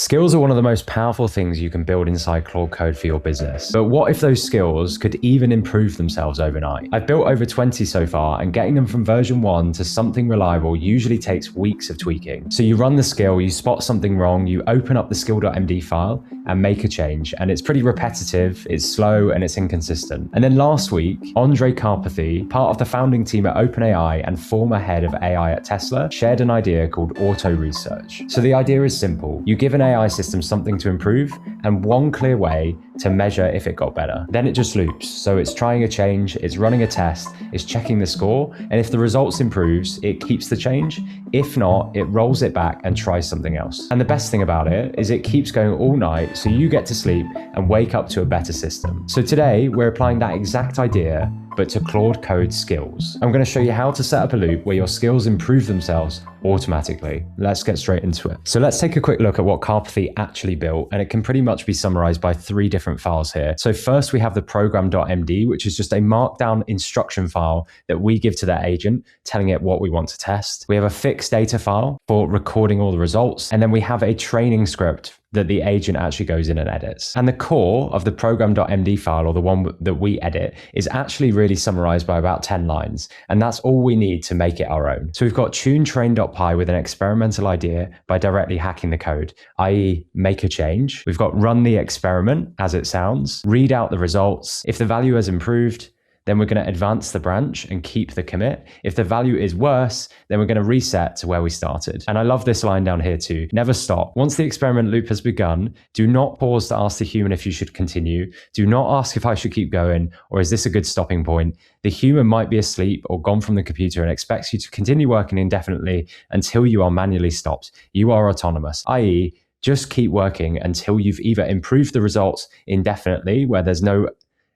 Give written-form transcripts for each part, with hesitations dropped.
Skills are one of the most powerful things you can build inside Claude Code for your business. But what if those skills could even improve themselves overnight? I've built over 20 so far, and getting them from version 1 to something reliable usually takes weeks of tweaking. So you run the skill, you spot something wrong, you open up the skill.md file and make a change. And it's pretty repetitive, it's slow, and it's inconsistent. And then last week, Andrej Karpathy, part of the founding team at OpenAI and former head of AI at Tesla, shared an idea called Autoresearch. So the idea is simple. You give an AI system something to improve and one clear way to measure if it got better. Then it just loops. So it's trying a change, it's running a test, it's checking the score, and if the results improves, it keeps the change. If not, it rolls it back and tries something else. And the best thing about it is it keeps going all night, so you get to sleep and wake up to a better system. So today, we're applying that exact idea, but to Claude Code skills. I'm going to show you how to set up a loop where your skills improve themselves automatically. Let's get straight into it. So let's take a quick look at what Karpathy actually built, and it can pretty much be summarized by 3 different files here. So first we have the program.md, which is just a markdown instruction file that we give to that agent, telling it what we want to test. We have a fixed data file for recording all the results, and then we have a training script that the agent actually goes in and edits. And the core of the program.md file, or the one that we edit, is actually really summarized by about 10 lines. And that's all we need to make it our own. So we've got tune train.py with an experimental idea by directly hacking the code, i.e. make a change. We've got run the experiment as it sounds, read out the results. If the value has improved, then we're going to advance the branch and keep the commit. If the value is worse, then we're going to reset to where we started. And I love this line down here too. Never stop. Once the experiment loop has begun, do not pause to ask the human if you should continue. Do not ask if I should keep going, or is this a good stopping point? The human might be asleep or gone from the computer and expects you to continue working indefinitely until you are manually stopped. You are autonomous, i.e. just keep working until you've either improved the results indefinitely, where there's no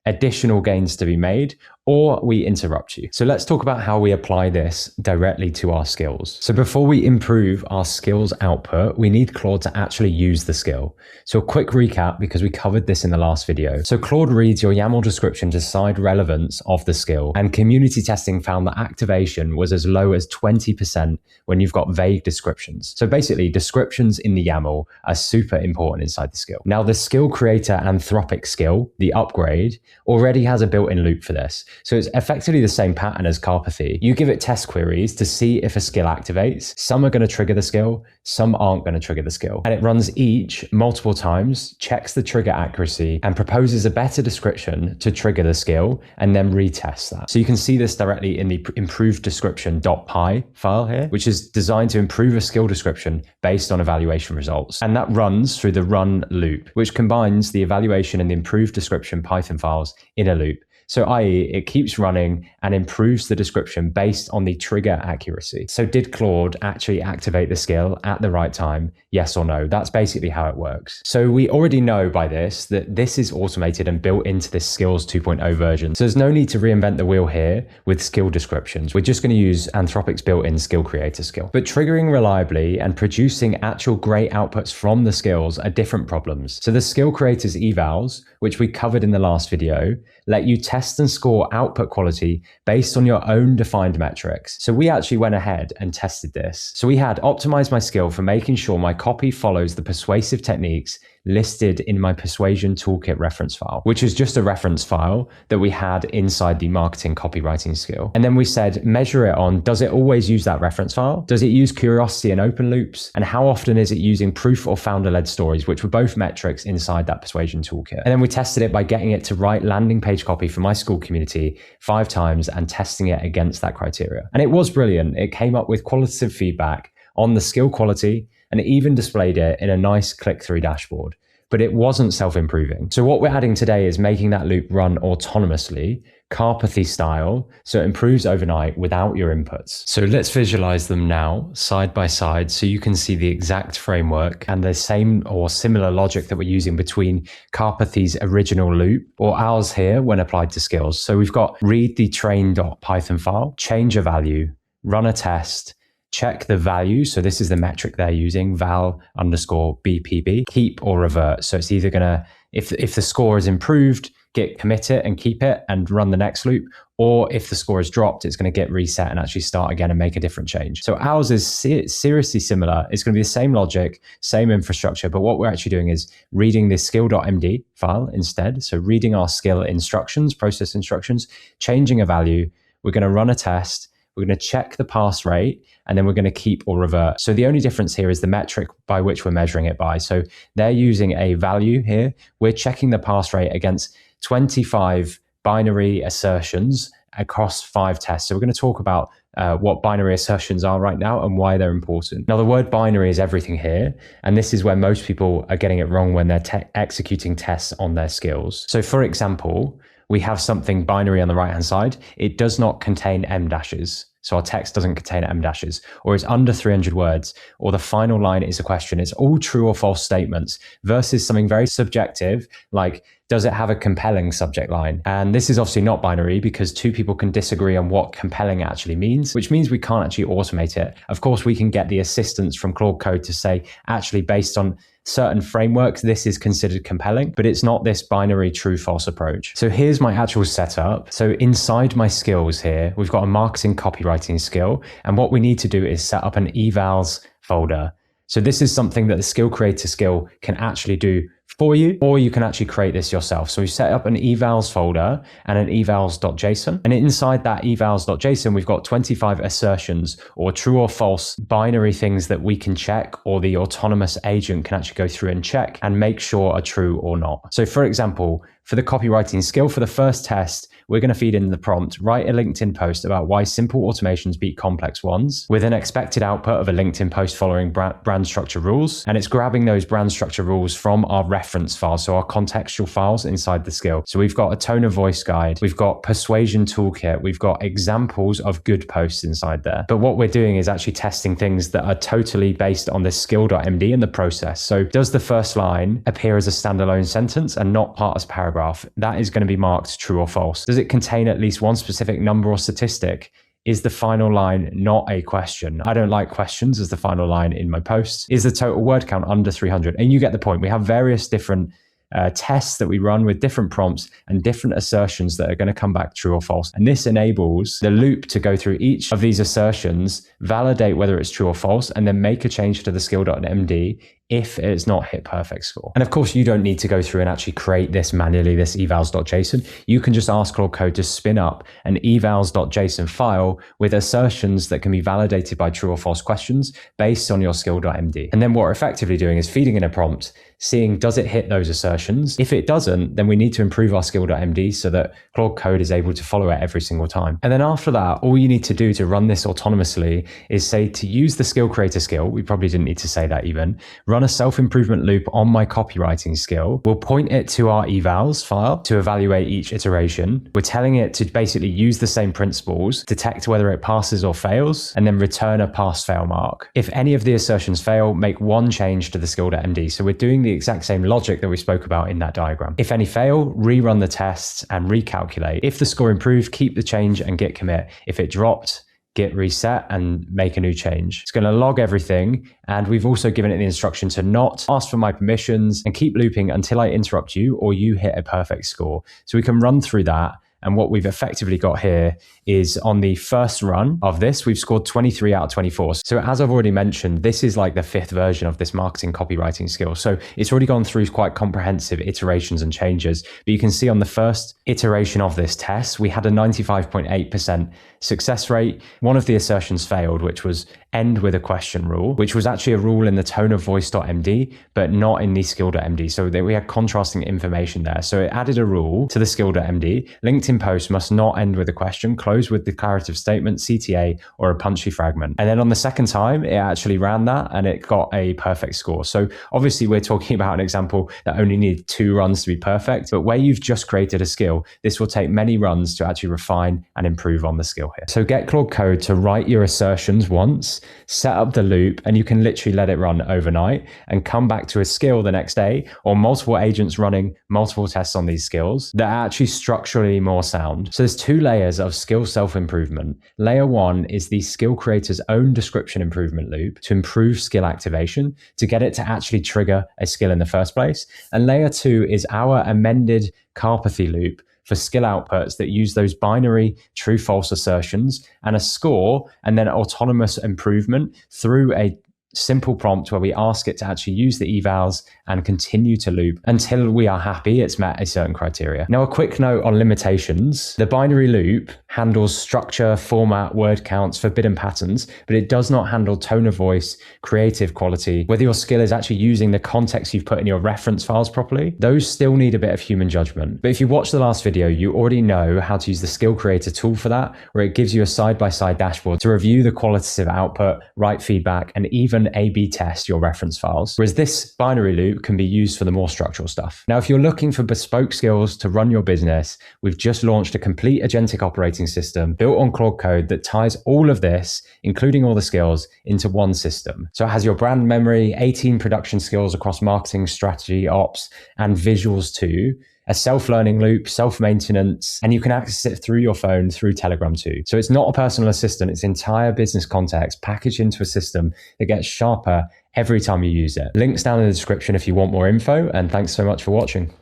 additional gains to be made, or we interrupt you. So let's talk about how we apply this directly to our skills. So before we improve our skills output, we need Claude to actually use the skill. So a quick recap, because we covered this in the last video. So Claude reads your YAML description to decide relevance of the skill, and community testing found that activation was as low as 20% when you've got vague descriptions. So basically, descriptions in the YAML are super important inside the skill. Now the skill creator Anthropic skill, the upgrade, already has a built-in loop for this. So it's effectively the same pattern as Karpathy. You give it test queries to see if a skill activates. Some are going to trigger the skill, some aren't going to trigger the skill. And it runs each multiple times, checks the trigger accuracy, and proposes a better description to trigger the skill, and then retests that. So you can see this directly in the improved description.py file here, which is designed to improve a skill description based on evaluation results. And that runs through the run loop, which combines the evaluation and the improved description Python files in a loop. So i.e. it keeps running and improves the description based on the trigger accuracy. So did Claude actually activate the skill at the right time? Yes or no? That's basically how it works. So we already know by this that this is automated and built into this skills 2.0 version. So there's no need to reinvent the wheel here with skill descriptions. We're just going to use Anthropic's built-in skill creator skill. But triggering reliably and producing actual great outputs from the skills are different problems. So the skill creator's evals, which we covered in the last video, let you test and score output quality based on your own defined metrics. So we actually went ahead and tested this. So we had optimized my skill for making sure my copy follows the persuasive techniques listed in my persuasion toolkit reference file, which is just a reference file that we had inside the marketing copywriting skill. And then we said, measure it on, does it always use that reference file? Does it use curiosity and open loops? And how often is it using proof or founder-led stories, which were both metrics inside that persuasion toolkit? And then we tested it by getting it to write landing page copy for my school community 5 times and testing it against that criteria. And it was brilliant. It came up with qualitative feedback on the skill quality, and it even displayed it in a nice click-through dashboard. But it wasn't self-improving. So what we're adding today is making that loop run autonomously, Karpathy style, so it improves overnight without your inputs. So let's visualize them now, side by side, so you can see the exact framework and the same or similar logic that we're using between Karpathy's original loop or ours here when applied to skills. So we've got read the train.python file, change a value, run a test, check the value. So this is the metric they're using, val_bpb, keep or revert. So it's either gonna, if the score is improved, git commit it and keep it and run the next loop. Or if the score is dropped, it's going to get reset and actually start again and make a different change. So ours is seriously similar. It's going to be the same logic, same infrastructure, but what we're actually doing is reading this skill.md file instead. So reading our skill instructions, process instructions, changing a value. We're going to run a test. We're going to check the pass rate, and then we're going to keep or revert. So the only difference here is the metric by which we're measuring it by. So they're using a value here. We're checking the pass rate against 25 binary assertions across 5 tests. So we're going to talk about what binary assertions are right now and why they're important. Now, the word binary is everything here, and this is where most people are getting it wrong when they're executing tests on their skills. So for example, we have something binary on the right-hand side. It does not contain M dashes. So our text doesn't contain M dashes, or it's under 300 words, or the final line is a question. It's all true or false statements versus something very subjective, like, does it have a compelling subject line? And this is obviously not binary because 2 people can disagree on what compelling actually means, which means we can't actually automate it. Of course, we can get the assistance from Claude Code to say, actually, based on certain frameworks, this is considered compelling, but it's not this binary true-false approach. So here's my actual setup. So inside my skills here, we've got a marketing copywriting skill. And what we need to do is set up an evals folder. So this is something that the skill creator skill can actually do for you, or you can actually create this yourself. So we set up an evals folder and an evals.json. And inside that evals.json, we've got 25 assertions or true or false binary things that we can check, or the autonomous agent can actually go through and check and make sure are true or not. So for example, for the copywriting skill, for the first test, we're going to feed in the prompt, write a LinkedIn post about why simple automations beat complex ones, with an expected output of a LinkedIn post following brand structure rules. And it's grabbing those brand structure rules from our reference files, so our contextual files inside the skill. So we've got a tone of voice guide, we've got persuasion toolkit, we've got examples of good posts inside there. But what we're doing is actually testing things that are totally based on this skill.md and the process. So does the first line appear as a standalone sentence and not part as paragraph? That is going to be marked true or false. Does it contain at least one specific number or statistic? Is the final line not a question? I don't like questions as the final line in my posts. Is the total word count under 300? And you get the point. We have various different tests that we run with different prompts and different assertions that are going to come back true or false. And this enables the loop to go through each of these assertions, validate whether it's true or false, and then make a change to the skill.md if it's not hit perfect score. And of course, you don't need to go through and actually create this manually, this evals.json. You can just ask Claude Code to spin up an evals.json file with assertions that can be validated by true or false questions based on your skill.md. And then what we're effectively doing is feeding in a prompt, seeing does it hit those assertions? If it doesn't, then we need to improve our skill.md so that Claude Code is able to follow it every single time. And then after that, all you need to do to run this autonomously is say to use the skill creator skill. We probably didn't need to say that even. Run a self-improvement loop on my copywriting skill. We'll point it to our evals file to evaluate each iteration. We're telling it to basically use the same principles, detect whether it passes or fails, and then return a pass-fail mark. If any of the assertions fail, make one change to the skill.md. So we're doing the exact same logic that we spoke about in that diagram. If any fail, rerun the tests and recalculate. If the score improved, keep the change and git commit. If it dropped, git reset and make a new change. It's going to log everything. And we've also given it the instruction to not ask for my permissions and keep looping until I interrupt you or you hit a perfect score. So we can run through that. And what we've effectively got here is on the first run of this, we've scored 23 out of 24. So as I've already mentioned, this is like the 5th version of this marketing copywriting skill. So it's already gone through quite comprehensive iterations and changes. But you can see on the first iteration of this test, we had a 95.8% success rate. One of the assertions failed, which was end with a question rule, which was actually a rule in the tone of voice.md, but not in the skill.md. So we had contrasting information there. So it added a rule to the skill.md. LinkedIn post must not end with a question, close with declarative statement, CTA, or a punchy fragment. And then on the second time, it actually ran that and it got a perfect score. So obviously we're talking about an example that only needed 2 runs to be perfect, but where you've just created a skill, this will take many runs to actually refine and improve on the skill here. So get Claude Code to write your assertions once, set up the loop, and you can literally let it run overnight and come back to a skill the next day, or multiple agents running multiple tests on these skills that are actually structurally more more sound. So there's two layers of skill self-improvement. Layer one is the skill creator's own description improvement loop to improve skill activation, to get it to actually trigger a skill in the first place. And layer two is our amended Karpathy loop for skill outputs that use those binary true-false assertions and a score, and then autonomous improvement through a simple prompt where we ask it to actually use the evals and continue to loop until we are happy it's met a certain criteria. Now, a quick note on limitations. The binary loop handles structure, format, word counts, forbidden patterns, but it does not handle tone of voice, creative quality, whether your skill is actually using the context you've put in your reference files properly. Those still need a bit of human judgment. But if you watch the last video, you already know how to use the skill creator tool for that, where it gives you a side-by-side dashboard to review the qualitative output, write feedback, and even A/B test your reference files. Whereas this binary loop can be used for the more structural stuff. Now, if you're looking for bespoke skills to run your business, we've just launched a complete agentic operating system built on Claude Code that ties all of this, including all the skills, into one system. So it has your brand memory, 18 production skills across marketing, strategy, ops, and visuals too, a self-learning loop, self-maintenance, and you can access it through your phone, through Telegram too. So it's not a personal assistant, it's entire business context packaged into a system that gets sharper every time you use it. Links down in the description if you want more info, and thanks so much for watching.